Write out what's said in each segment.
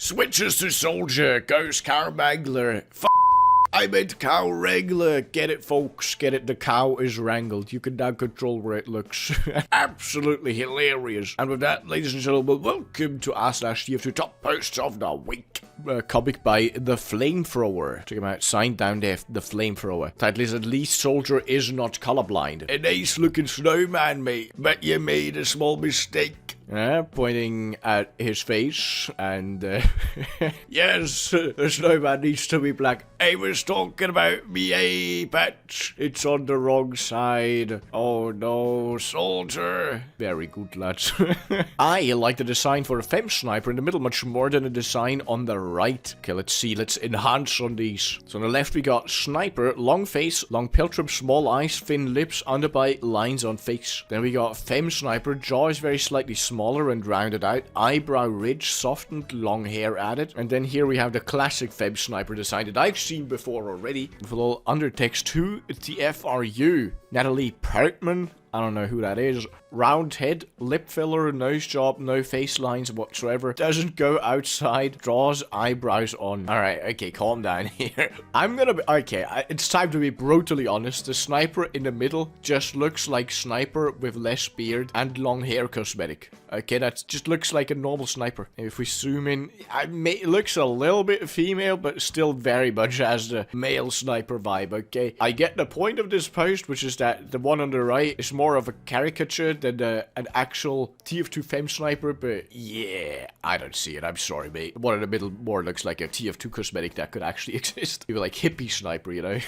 Switches to soldier, goes carabangler. I meant cow wrangler. Get it, folks. Get it. The cow is wrangled. You can now control where it looks. Absolutely hilarious. And with that, ladies and gentlemen, welcome to r/TF2 top posts of the week. Comic by The Flamethrower. Check him out. Signed down there, The Flamethrower. Title is At Least Soldier is Not Colorblind. An ace looking snowman, mate. But you made a small mistake. Pointing at his face, and yes, the snowman needs to be black. I was talking about me eye patch. It's on the wrong side. Oh no, soldier. Very good, lads. I like the design for a fem sniper in the middle much more than the design on the right. Okay, let's see. Let's enhance on these. So on the left we got sniper, long face, long piltrum, small eyes, thin lips, underbite, lines on face. Then we got fem sniper, jaw is very slightly smaller and rounded out, eyebrow ridge, softened, long hair added. And then here we have the classic fem sniper design that I've seen before already, with a little undertext to TFRU. Natalie Portman. I don't know who that is. Round head, lip filler, nose job, no face lines whatsoever. Doesn't go outside, draws eyebrows on. Alright, okay, calm down here. I'm gonna be, okay, it's time to be brutally honest. The sniper in the middle just looks like sniper with less beard and long hair cosmetic. Okay, that just looks like a normal sniper. If we zoom in, it looks a little bit female, but still very much has the male sniper vibe, okay? I get the point of this post, which is that the one on the right is more of a caricature than an actual TF2 fem sniper, but yeah, I don't see it. I'm sorry, mate. The one in the middle more looks like a TF2 cosmetic that could actually exist. Maybe like hippie sniper, you know?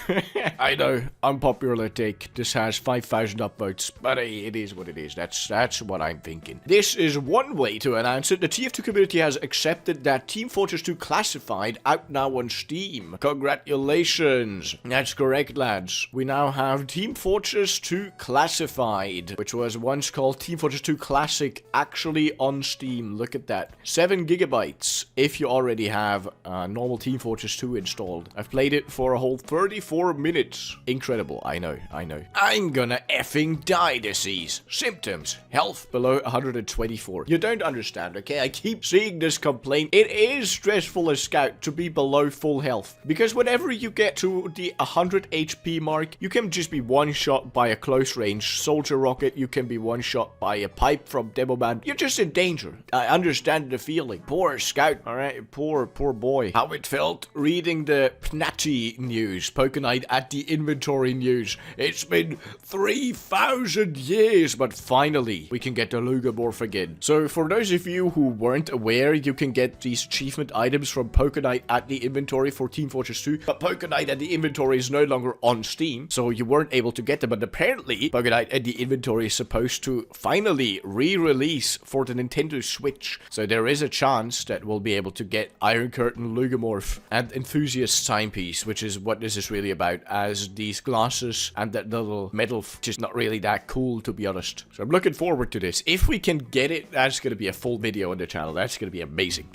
I know, unpopular take. This has 5,000 upvotes, but hey, it is what it is. That's what I'm thinking. This is one way to announce it. The TF2 community has accepted that Team Fortress 2 Classified out now on Steam. Congratulations. That's correct, lads. We now have Team Fortress 2 Classified, which was once called Team Fortress 2 Classic, actually on Steam. Look at that. 7 gigabytes if you already have normal Team Fortress 2 installed. I've played it for a whole 34 minutes. Incredible. I know. I'm gonna effing die, disease. Symptoms. Health below 124. You don't understand, okay? I keep seeing this complaint. It is stressful as Scout to be below full health, because whenever you get to the 100 HP mark, you can just be one-shot by a close range soldier rocket. You can be one-shot by a pipe from Demoman. You're just in danger. I understand the feeling. Poor Scout. Alright, poor boy. How it felt reading the Pnati news. Pokenite at the inventory news. It's been 3,000 years, but finally we can get the Lugamorph again. So for those of you who weren't aware, you can get these achievement items from Pokenite at the inventory for Team Fortress 2, but Pokenite at the inventory is no longer on Steam, so you weren't able to get them. But apparently Pokenite at the inventory is supposed to finally re-release for the Nintendo Switch, so there is a chance that we'll be able to get Iron Curtain, Lugamorph, and Enthusiast Timepiece, which is what this is really about, as these glasses and that little medal just not really that cool, to be honest. So I'm looking forward to this. If we can get it, that's gonna be a full video on the channel. That's gonna be amazing.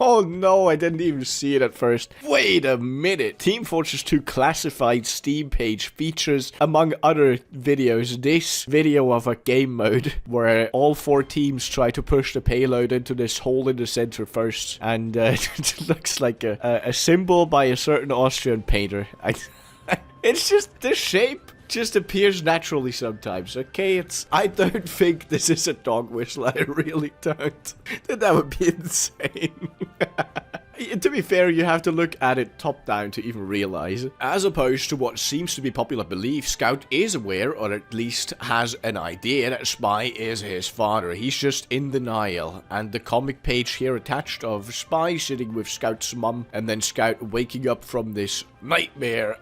Oh no, I didn't even see it at first. Wait a minute. Team Fortress 2 Classified Steam page features, among other videos, this video of a game mode where all 4 teams try to push the payload into this hole in the center first, and it looks like a symbol by a certain Austrian painter. It's just the shape just appears naturally sometimes, okay? I don't think this is a dog whistle. I really don't. That would be insane. To be fair, you have to look at it top down to even realize. As opposed to what seems to be popular belief, Scout is aware, or at least has an idea, that Spy is his father. He's just in denial. And the comic page here attached of Spy sitting with Scout's mum, and then Scout waking up from this nightmare.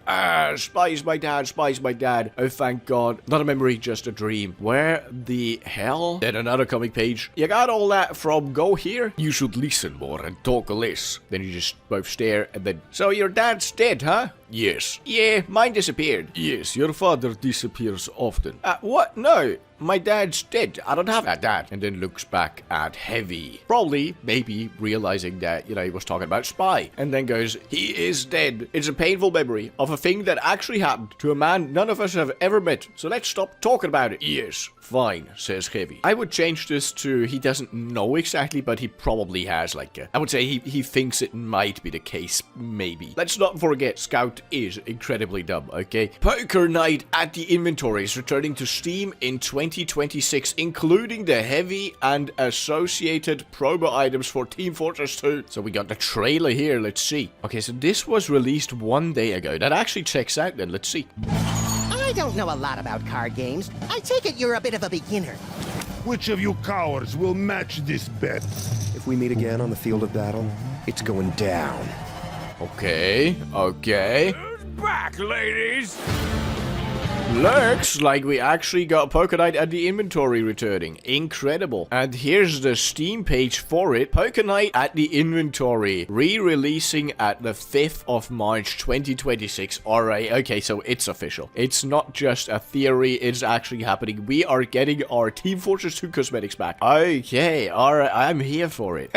Spy's my dad, Spy's my dad. Oh, thank God. Not a memory, just a dream. Where the hell? Then another comic page. You got all that from Go Here? You should listen more and talk less. Then you just both stare, and then, so your dad's dead, huh? Yes. Yeah, mine disappeared. Yes, your father disappears often. What? No. My dad's dead. I don't have a dad. And then looks back at Heavy. Probably, maybe, realizing that, he was talking about Spy. And then goes, he is dead. It's a painful memory of a thing that actually happened to a man none of us have ever met. So let's stop talking about it. Yes. Fine, says Heavy. I would change this to he doesn't know exactly, but he probably has, I would say he thinks it might be the case, maybe. Let's not forget, Scout is incredibly dumb, okay? Poker Night at the Inventory is returning to Steam in 2026, including the Heavy and associated promo items for Team Fortress 2. So we got the trailer here, let's see. Okay, so this was released 1 day ago. That actually checks out then, let's see. I don't know a lot about card games. I take it you're a bit of a beginner. Which of you cowards will match this bet? If we meet again on the field of battle, it's going down. Okay. Back, ladies! Looks like we actually got Poker Night at the Inventory returning. Incredible. And here's the Steam page for it. Poker Night at the Inventory. Re-releasing at the 5th of March 2026. Alright, okay, so it's official. It's not just a theory, it's actually happening. We are getting our Team Fortress 2 cosmetics back. Okay, alright, I'm here for it.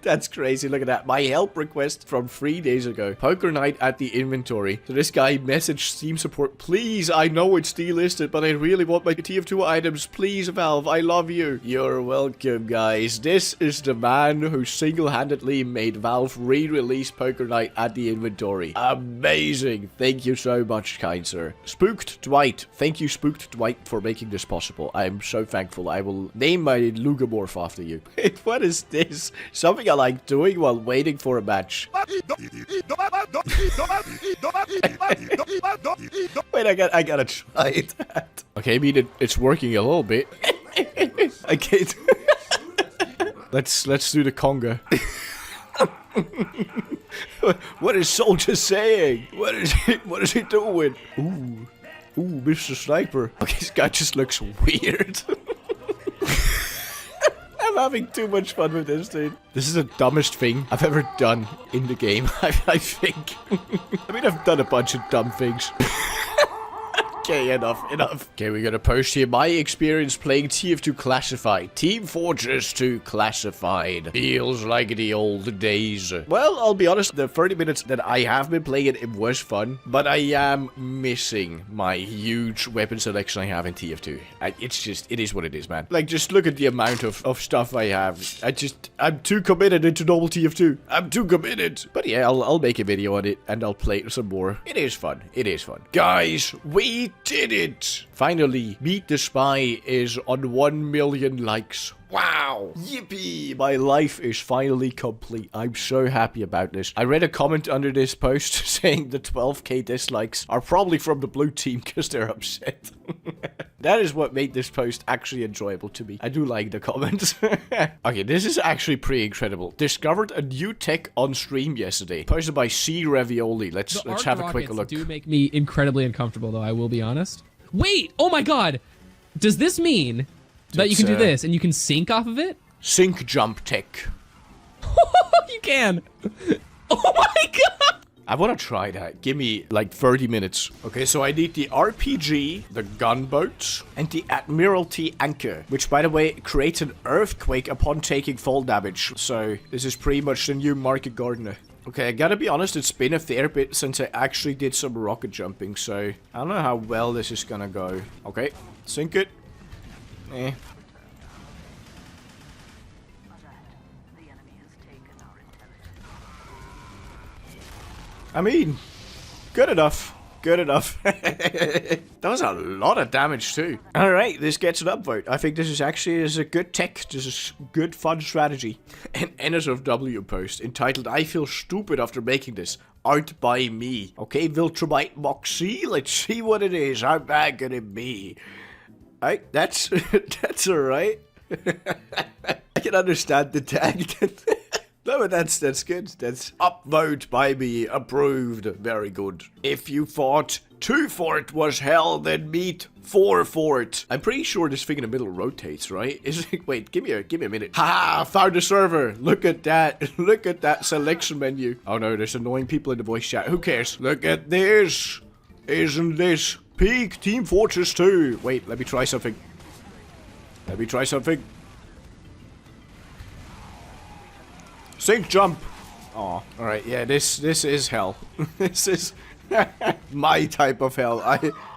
That's crazy, look at that. My help request from 3 days ago. Poker Night at the Inventory. So this guy messaged Steam support, please, I know it's delisted, but I really want my TF2 items. Please, Valve, I love you. You're welcome, guys. This is the man who single-handedly made Valve re-release Poker Night at the Inventory. Amazing. Thank you so much, kind sir. Spooked Dwight. Thank you, Spooked Dwight, for making this possible. I am so thankful. I will name my Lugomorph after you. What is this? Something I like doing while waiting for a match. Wait, I gotta try that. Okay, I mean, it's working a little bit. I can't. Let's do the conga. What is Soldier saying? What is he doing? Ooh, Mr. Sniper. Okay, this guy just looks weird. I'm having too much fun with this, dude. This is the dumbest thing I've ever done in the game, I think. I mean, I've done a bunch of dumb things. Okay, enough. Okay, we're gonna post here my experience playing TF2 Classified. Team Fortress 2 Classified. Feels like the old days. Well, I'll be honest, the 30 minutes that I have been playing it was fun, but I am missing my huge weapon selection I have in TF2. It is what it is, man. Just look at the amount of stuff I have. I'm too committed into normal TF2. I'm too committed. But yeah, I'll make a video on it, and I'll play some more. It is fun. Guys, we did it! Finally, Meet the Spy is on 1 million likes. Wow! Yippee! My life is finally complete. I'm so happy about this. I read a comment under this post saying the 12k dislikes are probably from the blue team because they're upset. That is what made this post actually enjoyable to me. I do like the comments. Okay, this is actually pretty incredible. Discovered a new tech on stream yesterday. Posted by C Ravioli. Let's have a quick look. Do make me incredibly uncomfortable, though, I will be honest. Wait! Oh my god! Does this mean that you can do this and you can sync off of it? Sync jump tech. You can! Oh my god! I want to try that. Give me 30 minutes. Okay, so I need the RPG, the gunboat, and the Admiralty Anchor, which, by the way, creates an earthquake upon taking fall damage. So this is pretty much the new Market Gardener. Okay, I gotta be honest, it's been a fair bit since I actually did some rocket jumping, so I don't know how well this is gonna go. Okay, sink it. I mean, good enough. That was a lot of damage too. Alright, this gets an upvote. I think this is actually a good tech. This is good fun strategy. An NSFW post entitled I feel stupid after making this. Art by me. Okay, Viltrumite Moxie. Let's see what it is. How bad could it be? Alright, that's alright. I can understand the tag. No, but that's good. That's upvote by me. Approved. Very good. If you thought 2 for it was hell, then meet 4 for it. I'm pretty sure this thing in the middle rotates, right? Is it? Wait, give me a minute. Haha, found a server. Look at that. Look at that selection menu. Oh no, there's annoying people in the voice chat. Who cares? Look at this. Isn't this peak Team Fortress 2? Wait, let me try something. Let me try something. Sync jump. Oh, alright, yeah, this is hell. This is my type of hell.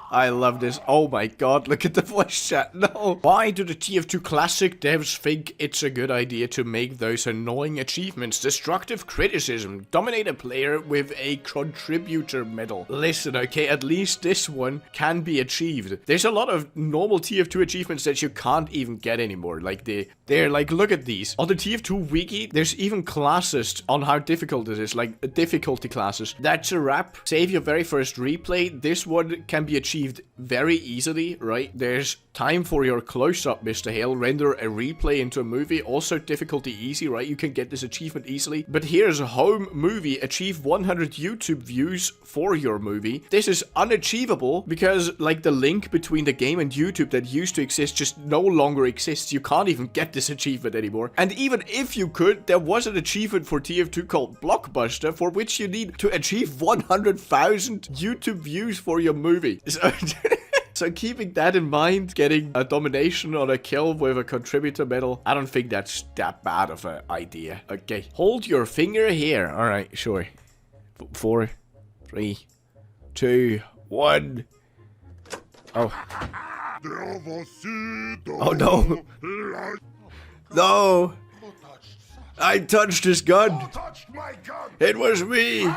I love this. Oh my god, look at the voice chat. No. Why do the TF2 Classic devs think it's a good idea to make those annoying achievements? Destructive criticism. Dominate a player with a contributor medal. Listen, okay, at least this one can be achieved. There's a lot of normal TF2 achievements that you can't even get anymore. Like, they're like, look at these. On the TF2 wiki, there's even classes on how difficult it is. Like, difficulty classes. That's a wrap. Save your very first replay. This one can be achieved very easily, right? There's time for your close-up, Mr. Hale. Render a replay into a movie. Also difficulty easy, right? You can get this achievement easily. But here's a home movie. Achieve 100 YouTube views for your movie. This is unachievable because, like, the link between the game and YouTube that used to exist just no longer exists. You can't even get this achievement anymore. And even if you could, there was an achievement for TF2 called Blockbuster, for which you need to achieve 100,000 YouTube views for your movie. So keeping that in mind, getting a domination on a kill with a contributor medal, I don't think that's that bad of an idea. Okay, hold your finger here. All right, sure. 4, 3, 2, 1. Oh. Oh no. No. I touched his gun. It was me.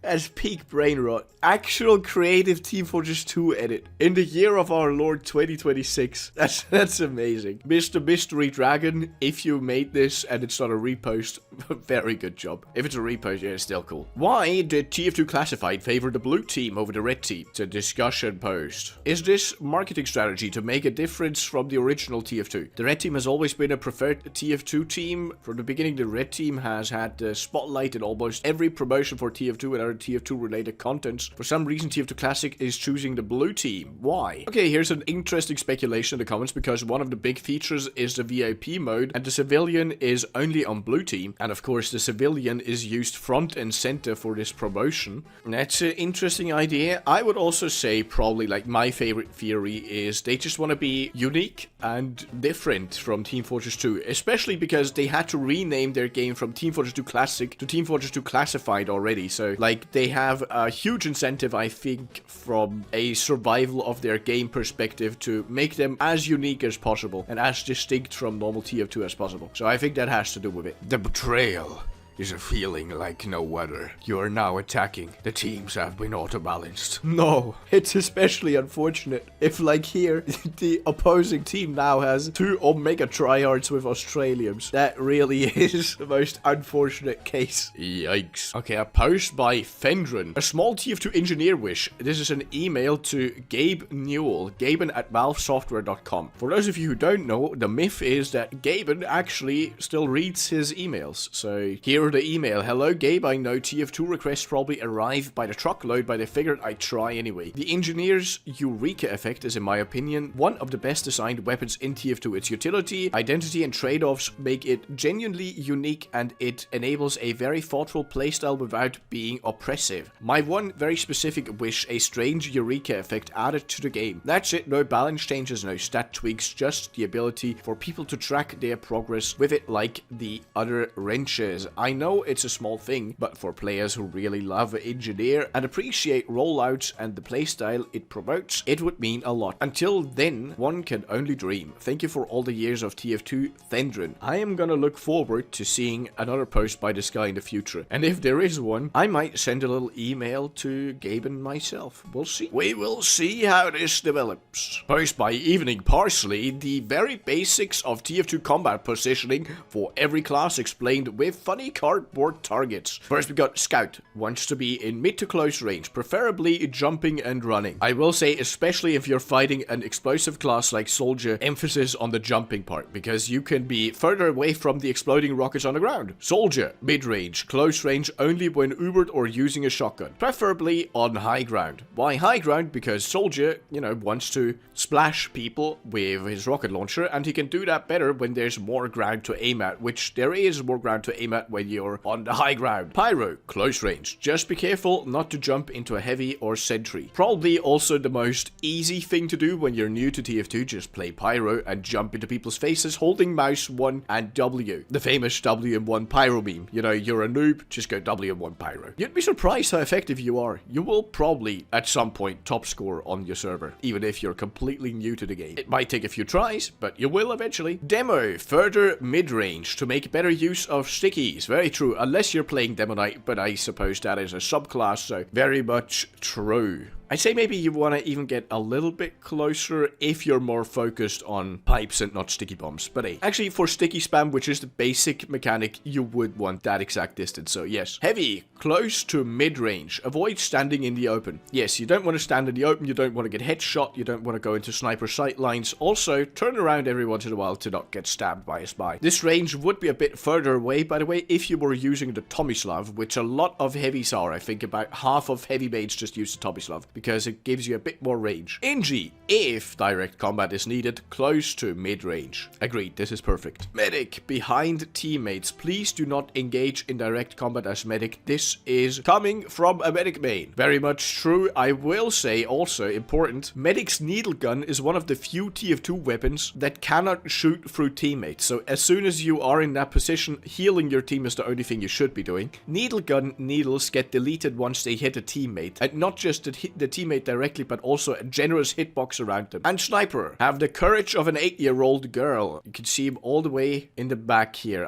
That's peak brain rot. Actual creative Team Fortress 2 edit in the year of our Lord 2026. That's amazing. Mr. Mystery Dragon, if you made this and it's not a repost, very good job. If it's a repost, yeah, it's still cool. Why did TF2 Classified favor the blue team over the red team? It's a discussion post. Is this marketing strategy to make a difference from the original TF2? The red team has always been a preferred TF2 team. From the beginning, the red team has had the spotlight in almost every promotion for TF2 and other TF2 related contents. For some reason, TF2 Classic is choosing the blue team. Why? Okay, here's an interesting speculation in the comments, because one of the big features is the VIP mode, and the civilian is only on blue team, and of course the civilian is used front and center for this promotion. And that's an interesting idea. I would also say probably, like, my favorite theory is they just want to be unique and different from Team Fortress 2, especially because they had to rename their game from Team Fortress 2 Classic to Team Fortress 2 Classified already. So, like, they have a huge incentive, I think, from a survival of their game perspective to make them as unique as possible and as distinct from normal TF2 as possible. So I think that has to do with it. The betrayal is a feeling like no other. You are now attacking. The teams have been auto-balanced. No, it's especially unfortunate if, like here, the opposing team now has 2 Omega tryhards with Australians. That really is the most unfortunate case. Yikes. Okay, a post by Fendron. A small TF2 engineer wish. This is an email to Gabe Newell, gaben@valvesoftware.com. For those of you who don't know, the myth is that Gaben actually still reads his emails. So here the email. Hello Gabe, I know TF2 requests probably arrive by the truckload, but I figured I'd try anyway. The engineer's Eureka effect is, in my opinion, one of the best designed weapons in TF2. Its utility, identity, and trade-offs make it genuinely unique, and it enables a very thoughtful playstyle without being oppressive. My one very specific wish, a strange Eureka effect added to the game. That's it, no balance changes, no stat tweaks, just the ability for people to track their progress with it like the other wrenches. I know it's a small thing, but for players who really love Engineer and appreciate rollouts and the playstyle it promotes, it would mean a lot. Until then, one can only dream. Thank you for all the years of TF2, Thendron. I am gonna look forward to seeing another post by this guy in the future. And if there is one, I might send a little email to Gaben myself. We'll see. We will see how this develops. Post by Evening Parsley, the very basics of TF2 combat positioning for every class explained with funny cardboard targets. First we got Scout, wants to be in mid to close range, preferably jumping and running. I will say, especially if you're fighting an explosive class like Soldier, emphasis on the jumping part, because you can be further away from the exploding rockets on the ground. Soldier, mid-range, close range only when Ubered or using a shotgun, preferably on high ground. Why high ground? Because Soldier, you know, wants to splash people with his rocket launcher, and he can do that better when there's more ground to aim at, which there is more ground to aim at when you're on the high ground. Pyro, close range. Just be careful not to jump into a heavy or sentry. Probably also the most easy thing to do when you're new to TF2, just play Pyro and jump into people's faces holding mouse 1 and W. The famous W and 1 Pyro meme. You know, you're a noob, just go W and 1 Pyro. You'd be surprised how effective you are. You will probably, at some point, top score on your server, even if you're completely new to the game. It might take a few tries, but you will eventually. Demo, further mid-range to make better use of stickies. Very true, unless you're playing Demonite, but I suppose that is a subclass, so very much true. I'd say maybe you want to even get a little bit closer if you're more focused on pipes and not sticky bombs. But hey, actually for sticky spam, which is the basic mechanic, you would want that exact distance. So yes, heavy, close to mid-range. Avoid standing in the open. Yes, you don't want to stand in the open, you don't want to get headshot, you don't want to go into sniper sight lines. Also, turn around every once in a while to not get stabbed by a spy. This range would be a bit further away, by the way, if you were using the Tomislav, which a lot of heavies are. I think about half of heavy mates just use the Tomislav, because it gives you a bit more range. Inji, if direct combat is needed, close to mid-range. Agreed, this is perfect. Medic, behind teammates. Please do not engage in direct combat as medic. This is coming from a medic main. Very much true. I will say, also important, medic's needle gun is one of the few TF2 weapons that cannot shoot through teammates. So as soon as you are in that position, healing your team is the only thing you should be doing. Needle gun needles get deleted once they hit a teammate, and not just the teammate directly, but also a generous hitbox around them. And Sniper, have the courage of an 8-year-old girl. You can see him all the way in the back here.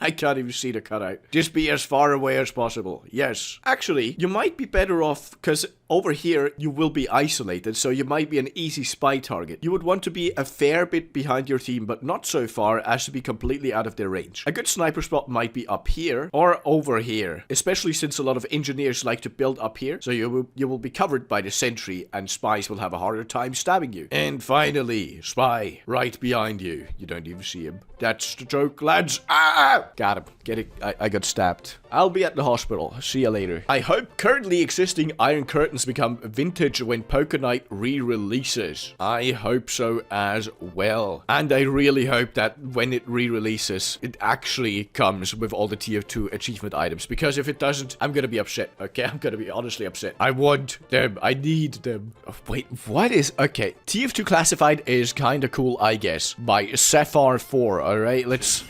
I can't even see the cutout. Just be as far away as possible. Yes. Actually, you might be better off, because over here, you will be isolated, so you might be an easy spy target. You would want to be a fair bit behind your team, but not so far as to be completely out of their range. A good sniper spot might be up here or over here, especially since a lot of engineers like to build up here, so you will be covered by the sentry, and spies will have a harder time stabbing you. And finally, spy, right behind you. You don't even see him. That's the joke, lads. Ah! Got him. Get it? I got stabbed. I'll be at the hospital. See you later. I hope currently existing Iron Curtains become vintage when Poker Night re-releases. I hope so as well. And I really hope that when it re-releases, it actually comes with all the TF2 achievement items. Because if it doesn't, I'm gonna be upset. Okay, I'm gonna be honestly upset. I want them. I need them. Oh, wait, what is... Okay, TF2 Classified is kinda cool, I guess. By Sapphire 4, alright? Let's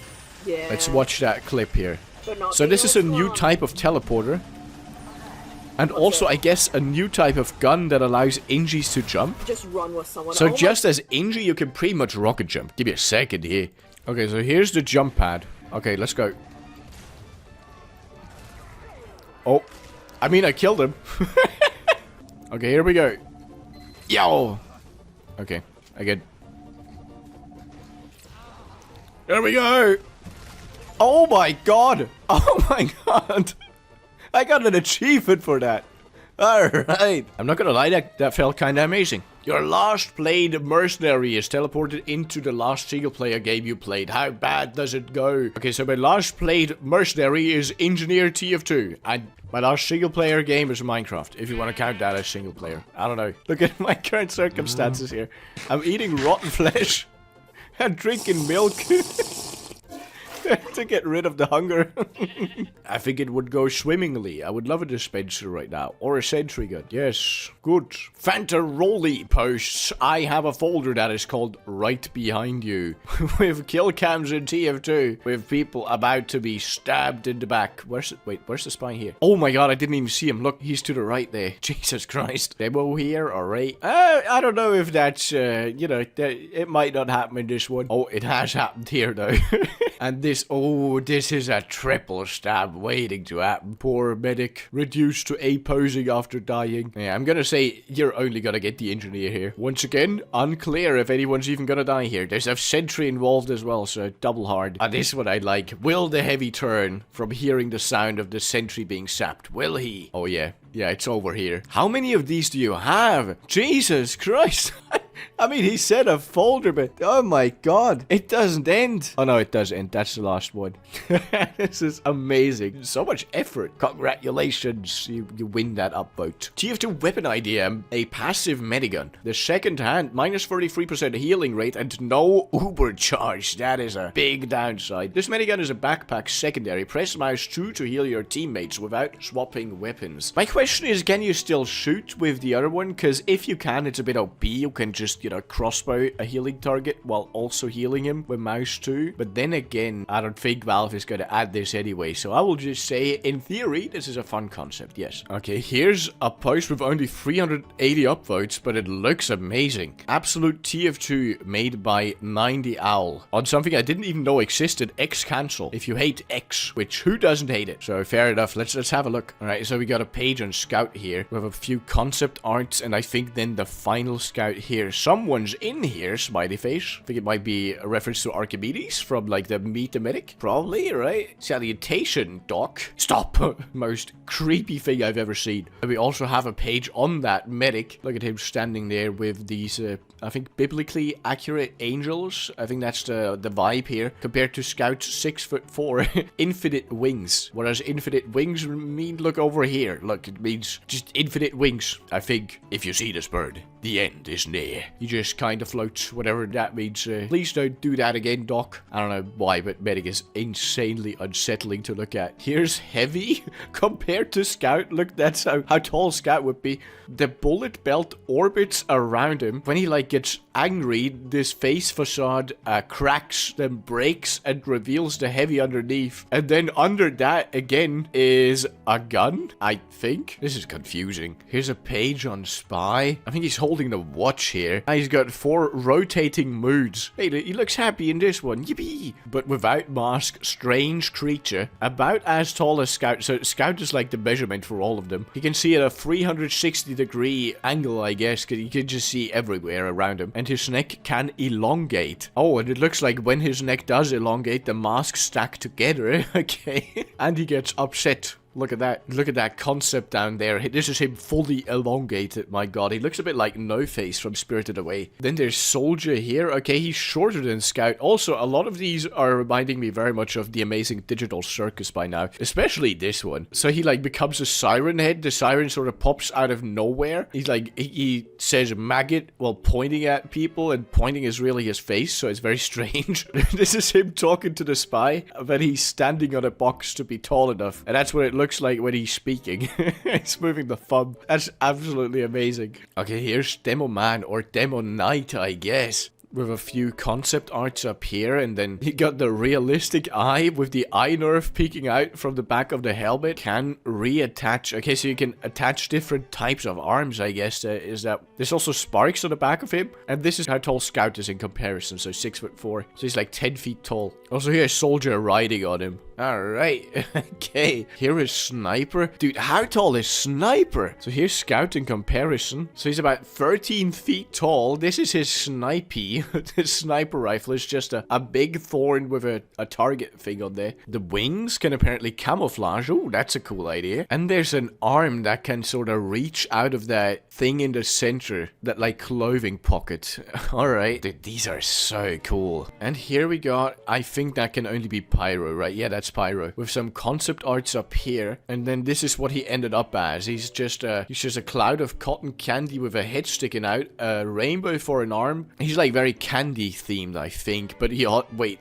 watch that clip here. So this is a new type of teleporter. And also, I guess, a new type of gun that allows Ingies to jump. Just run with someone. So just as Ingie, you can pretty much rocket jump. Give me a second here. Okay, so here's the jump pad. Okay, let's go. Oh. I mean, I killed him. Okay, here we go. Yo! Okay, again. There we go! Oh my god! Oh my god! I got an achievement for that. Alright. I'm not gonna lie, that felt kinda amazing. Your last played mercenary is teleported into the last single player game you played. How bad does it go? Okay, so my last played mercenary is Engineer TF2. And my last single player game is Minecraft, if you want to count that as single player. I don't know. Look at my current circumstances here. I'm eating rotten flesh. I'm drinking milk. To get rid of the hunger. I think it would go swimmingly. I would love a dispenser right now. Or a sentry gun. Yes, good. Fanta Rolly posts. I have a folder that is called Right Behind You. With kill cams in TF2. With people about to be stabbed in the back. Where's the spy here? Oh my god, I didn't even see him. Look, he's to the right there. Jesus Christ. Demo here, alright. I don't know if that's, you know, it might not happen in this one. Oh, it has happened here though. And this. Oh, this is a triple stab waiting to happen. Poor medic, reduced to A posing after dying. Yeah, I'm gonna say you're only gonna get the engineer here. Once again, unclear if anyone's even gonna die here. There's a sentry involved as well, so double hard. This one I like. Will the heavy turn from hearing the sound of the sentry being sapped? Will he? Oh yeah. Yeah, it's over here. How many of these do you have? Jesus Christ. I mean, he said a folder, but oh my god, it doesn't end. Oh no, it does end. That's the last one. This is amazing. So much effort. Congratulations. You win that upvote. TF2 weapon idea, a passive medigun. The second hand, minus 33% healing rate and no uber charge. That is a big downside. This medigun is a backpack secondary. Press mouse 2 to heal your teammates without swapping weapons. My question is, can you still shoot with the other one? Because if you can, it's a bit OP. You can just, you know, crossbow a healing target while also healing him with mouse 2. But then again, I don't think Valve is going to add this anyway. So I will just say, in theory, this is a fun concept. Yes. Okay, here's a post with only 380 upvotes, but it looks amazing. Absolute TF2 made by 90 Owl on something I didn't even know existed. X cancel. If you hate X, which who doesn't hate it? So fair enough. Let's have a look. All right, so we got a page on Scout here. We have a few concept arts, and I think then the final Scout here. Someone's in here, smiley face. I think it might be a reference to Archimedes from like the Meet the Medic. Probably, right? Salutation, Doc. Stop. Most creepy thing I've ever seen. And we also have a page on that medic. Look at him standing there with these, I think, biblically accurate angels. I think that's the vibe here. Compared to Scout's 6'4", infinite wings. Whereas infinite wings mean, look over here. Look, it means just infinite wings. I think if you see this bird, the end is near. He just kind of floats, whatever that means. Please don't do that again, Doc. I don't know why, but medic is insanely unsettling to look at. Here's heavy compared to Scout. Look, that's how tall Scout would be. The bullet belt orbits around him. When he like gets angry, this face facade cracks, then breaks and reveals the heavy underneath. And then under that again is a gun, I think. This is confusing. Here's a page on Spy. I think he's holding the watch here. And he's got 4 rotating moods. Hey, he looks happy in this one. Yippee! But without mask, strange creature. About as tall as Scout. So Scout is like the measurement for all of them. You can see at a 360-degree angle, I guess, because you can just see everywhere around him. And his neck can elongate. Oh, and it looks like when his neck does elongate, the masks stack together. Okay. And he gets upset. Look at that. Look at that concept down there. This is him fully elongated. My god, he looks a bit like No Face from Spirited Away. Then there's Soldier here. Okay, he's shorter than Scout. Also, a lot of these are reminding me very much of the amazing Digital Circus by now. Especially this one. So he like becomes a siren head. The siren sort of pops out of nowhere. He's like, he says maggot while pointing at people, and pointing is really his face, so it's very strange. This is him talking to the spy, but he's standing on a box to be tall enough. And that's what it looks like when he's speaking. He's moving the thumb. That's absolutely amazing. Okay, here's Demo Man or Demo Knight, I guess. With a few concept arts up here, and then he got the realistic eye with the eye nerve peeking out from the back of the helmet. Can reattach. Okay, so you can attach different types of arms, I guess. Is that there's also sparks on the back of him, and this is how tall Scout is in comparison. So 6'4", so he's like 10 feet tall. Also, here's Soldier riding on him. Alright, okay. Here is Sniper. Dude, how tall is Sniper? So here's Scout in comparison. So he's about 13 feet tall. This is his snipey. His sniper rifle is just a big thorn with a target thing on there. The wings can apparently camouflage. Oh, that's a cool idea. And there's an arm that can sort of reach out of that thing in the center. That like clothing pocket. Alright. Dude, these are so cool. And here we got, I think that can only be Pyro, right? Yeah, that's Pyro, with some concept arts up here, and then this is what he ended up as. He's just a cloud of cotton candy with a head sticking out, a rainbow for an arm. He's like very candy themed, I think, but he wait,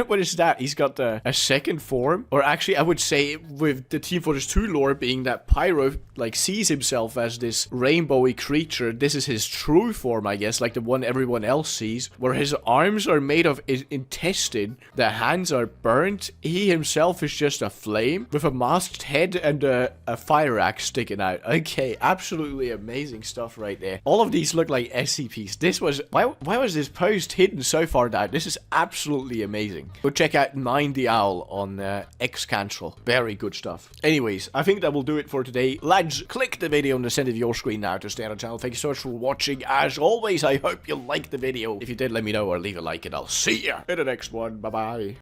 what is that? He's got a second form, or actually I would say with the Team Fortress 2 lore being that Pyro like sees himself as this rainbowy creature. This is his true form, I guess, like the one everyone else sees, where his arms are made of intestine, the hands are burnt, he himself himself is just a flame with a masked head and a fire axe sticking out. Okay, absolutely amazing stuff right there. All of these look like SCPs. This was... Why was this post hidden so far down? This is absolutely amazing. Go check out Mind the Owl on X-Cancel. Very good stuff. Anyways, I think that will do it for today. Lads, click the video on the center of your screen now to stay on the channel. Thank you so much for watching. As always, I hope you liked the video. If you did, let me know or leave a like and I'll see you in the next one. Bye-bye.